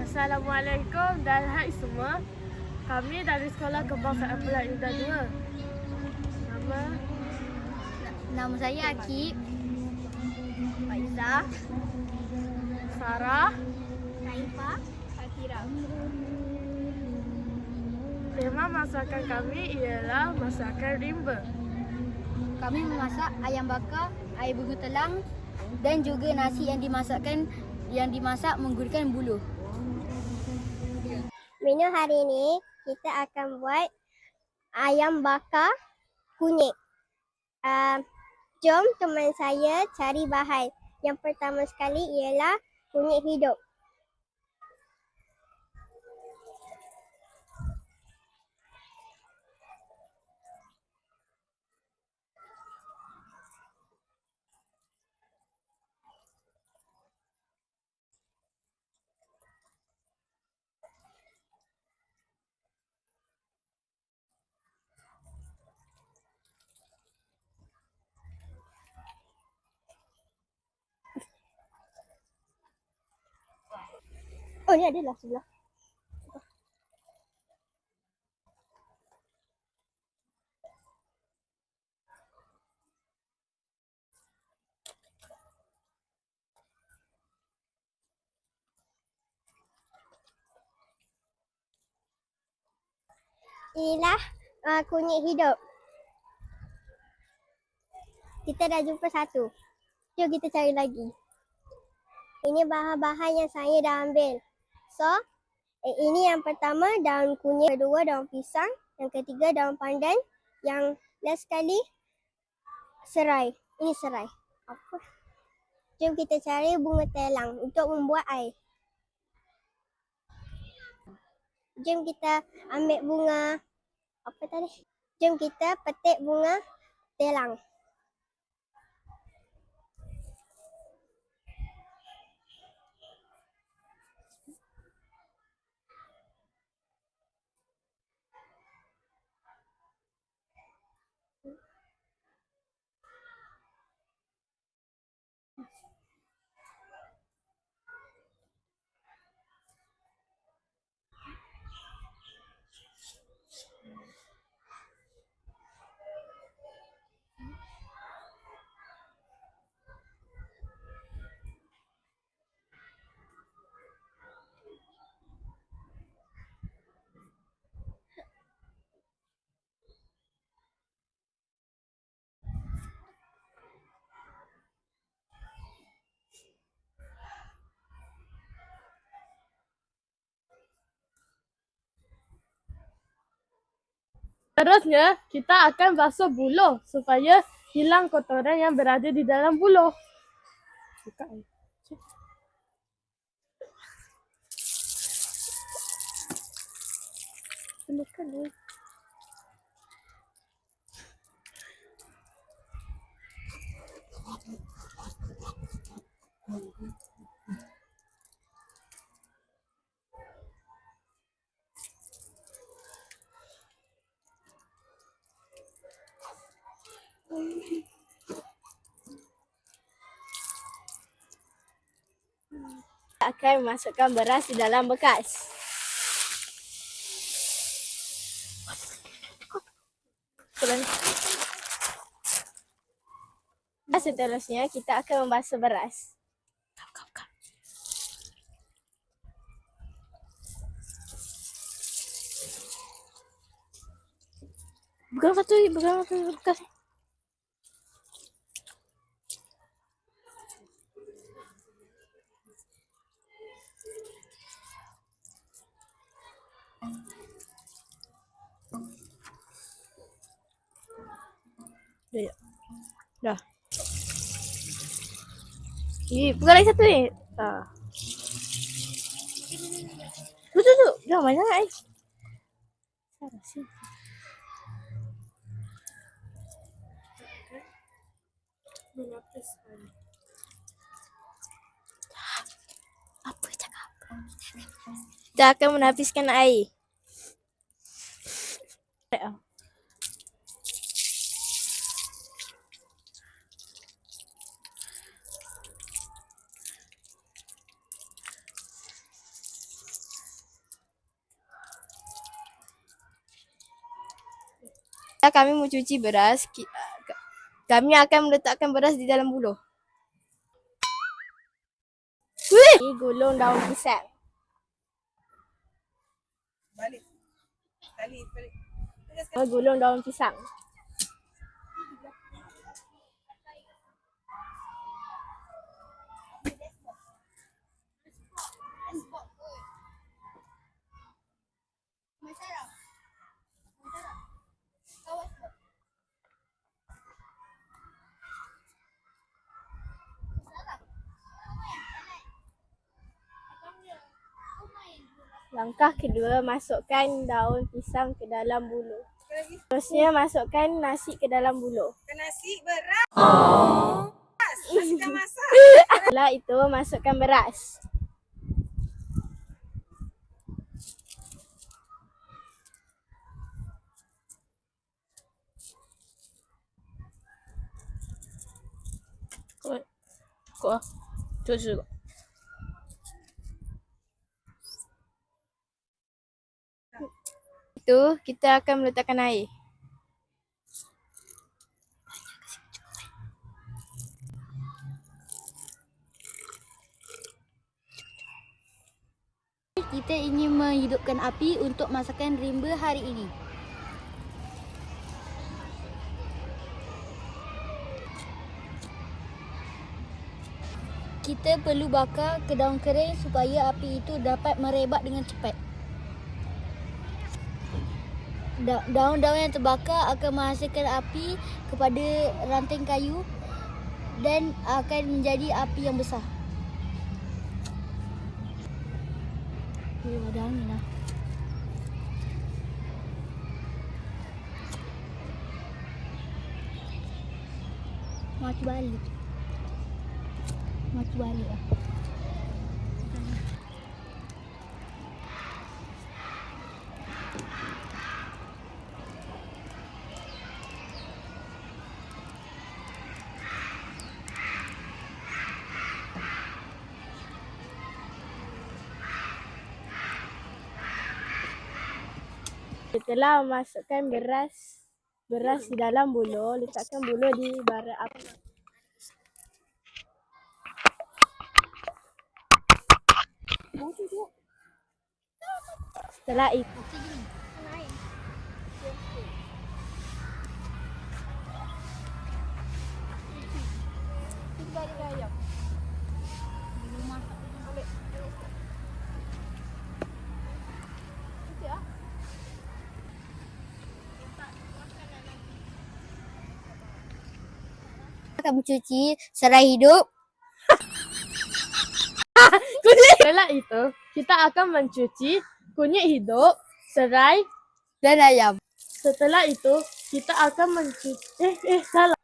Assalamualaikum dan hai semua. Kami dari Sekolah Kebangsaan Pelat Indah 2. Nama saya Akib, Faizah, Sarah, Naifah, Fatira. Tema masakan kami ialah masakan rimba. Kami memasak ayam bakar, air bunga telang dan juga nasi yang dimasak menggunakan buluh. Menu hari ini kita akan buat ayam bakar kunyit. Jom teman saya cari bahan. Yang pertama sekali ialah kunyit hidup. Oh, ni adalah sebelah. Inilah kunyit hidup. Kita dah jumpa satu. Jom kita cari lagi. Ini bahan-bahan yang saya dah ambil. So, ini yang pertama daun kunyit, kedua daun pisang, yang ketiga daun pandan, yang last sekali serai. Ini serai. Apa? Jom kita cari bunga telang untuk membuat air. Jom kita ambil bunga apa tadi? Jom kita petik bunga telang. Terusnya, kita akan basuh buluh supaya hilang kotoran yang berada di dalam buluh. Buka air. Temukan air. Akan memasukkan beras di dalam bekas. Seterusnya kita akan membasuh beras. Pegang satu bekas. Dah. Pegang lagi satu ni. Tu. Jangan banyak air. Salah sih. Apa cakap? Kita akan menapiskan air. Setelah kami mencuci beras, kami akan meletakkan beras di dalam buluh. Gulung daun pisang. Gulung daun pisang. Langkah kedua, masukkan daun pisang ke dalam buluh. Terusnya masukkan nasi ke dalam buluh. Nasi beras. Nasi dah masak. Setelah itu masukkan beras. Itu kita akan meletakkan air. Kita ingin menghidupkan api untuk masakan rimba hari ini. Kita perlu bakar ke daun kering supaya api itu dapat merebak dengan cepat. Daun-daun yang terbakar akan menghasilkan api kepada ranting kayu dan akan menjadi api yang besar. Ada angin lah. Mati balik lah. Setelah masukkan beras di dalam buluh, letakkan buluh di bara api. Setelah itu Akan mencuci serai hidup. Setelah itu, kita akan mencuci kunyit hidup, serai Dan ayam. Setelah itu, kita akan mencuci salah.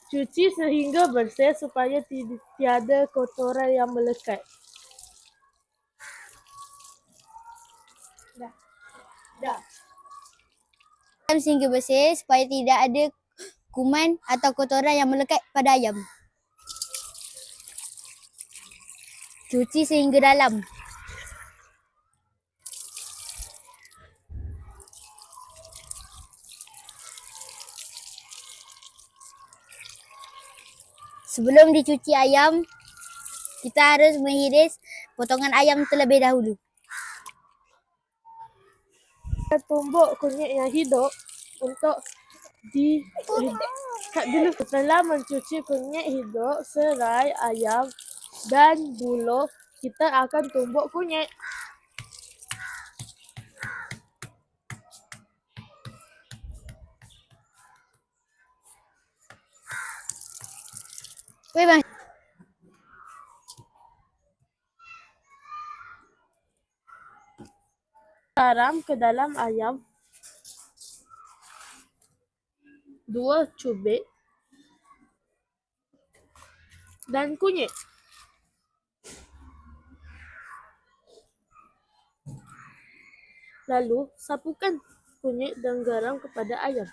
Cuci sehingga bersih supaya tiada kotoran yang melekat. Dah. Sehingga bersih supaya tidak ada kuman atau kotoran yang melekat pada ayam. Cuci sehingga dalam. Sebelum dicuci ayam, kita harus mengiris potongan ayam terlebih dahulu. Kita tumbuk kunyit yang hidup untuk diikat dulu. Setelah mencuci kunyit hidup, serai, ayam dan buluh, kita akan tumbuk kunyit. Garam ke dalam ayam 2 cubit dan kunyit. Lalu sapukan kunyit dan garam kepada ayam.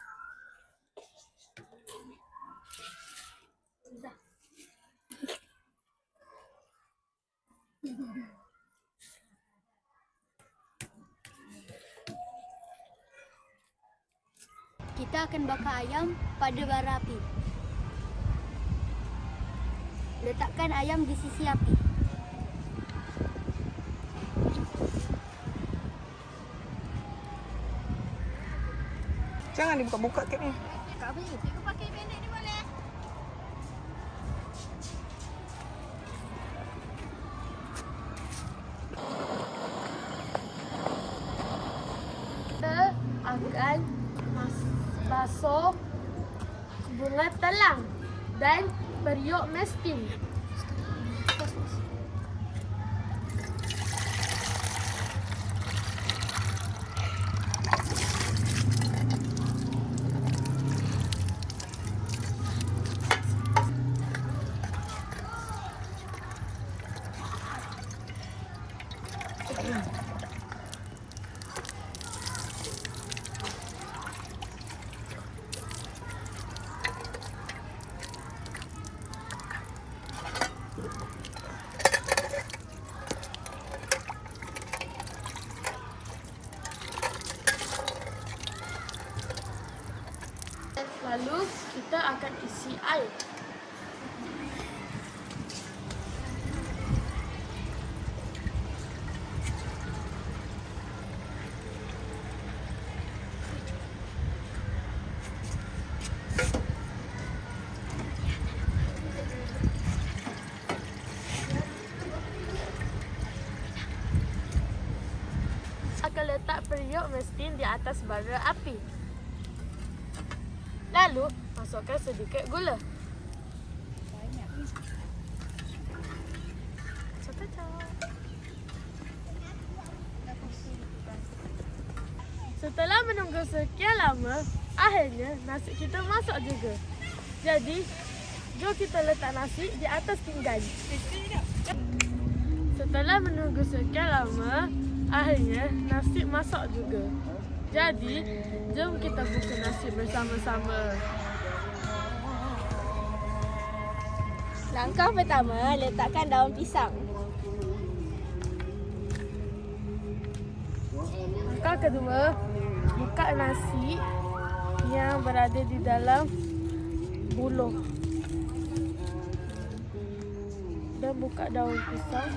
kita akan bakar ayam pada bara api. Letakkan ayam di sisi api. Jangan dibuka-buka kek ni. Buka apa ni? Cikgu pakai pendek ni boleh? Kita akan basuh bunga telang dan periuk mestin. Lalu kita akan isi air. Akan letak periuk mestin di atas bara api. Lalu, masukkan sedikit gula. Setelah menunggu sekian lama, akhirnya nasi kita masak juga. Jadi, jom kita letak nasi di atas pinggan. Setelah menunggu sekian lama, akhirnya nasi masak juga. Jadi, jom kita buka nasi bersama-sama. Langkah pertama, letakkan daun pisang. Langkah kedua, buka nasi yang berada di dalam buluh. Dan buka daun pisang.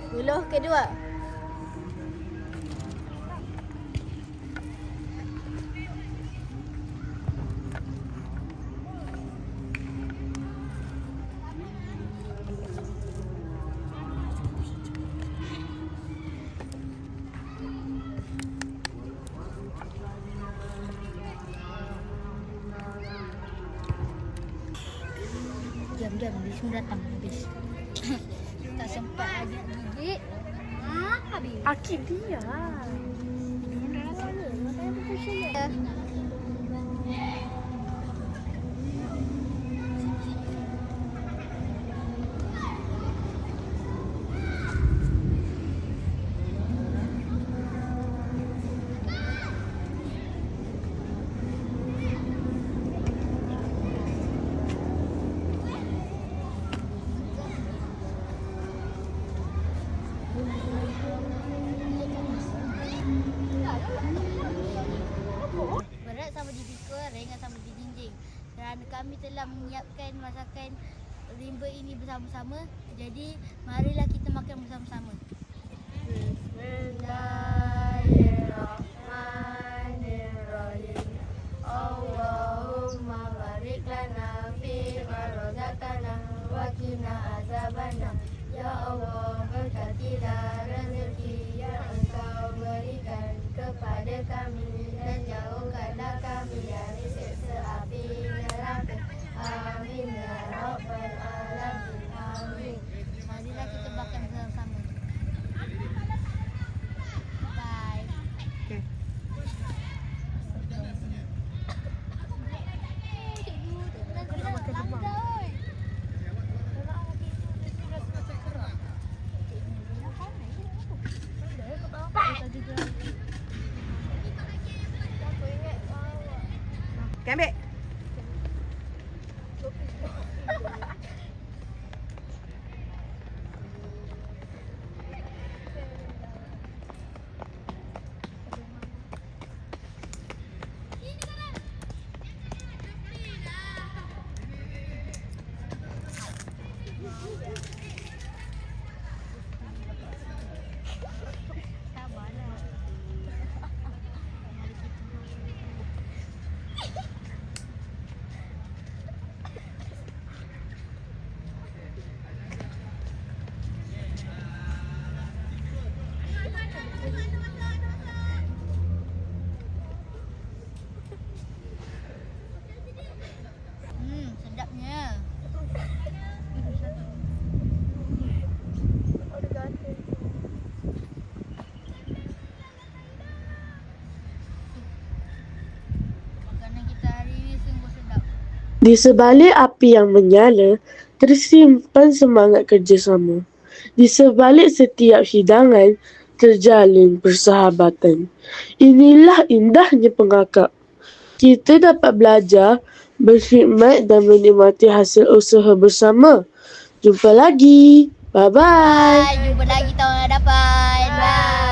Buluh kedua. Diam-diam, dia semua datang habis. Tak sempat ada gigit. Habis. Akid dia. Berat sama dipikul, ringan sama dijinjing. Kerana kami telah menyiapkan masakan rimba ini bersama-sama, jadi marilah kita makan bersama-sama. Bismillahirrahmanirrahim. Allahumma barik lana fi ma razaqtana wa qina azabannar. Ya Allah, berkatilah rezeki yang Engkau berikan kepada kami dan jauhkanlah kami dari siksa api neraka. Amin ya rabbal Okay, ambil. Sedapnya. Makanan kita hari ini sungguh sedap. Di sebalik api yang menyala, tersimpan semangat kerjasama. Di sebalik setiap hidangan, terjalin persahabatan. Inilah indahnya pengakap. Kita dapat belajar, berkhidmat dan menikmati hasil usaha bersama. Jumpa lagi. Bye-bye. Bye, jumpa lagi tahun hadapan. Bye.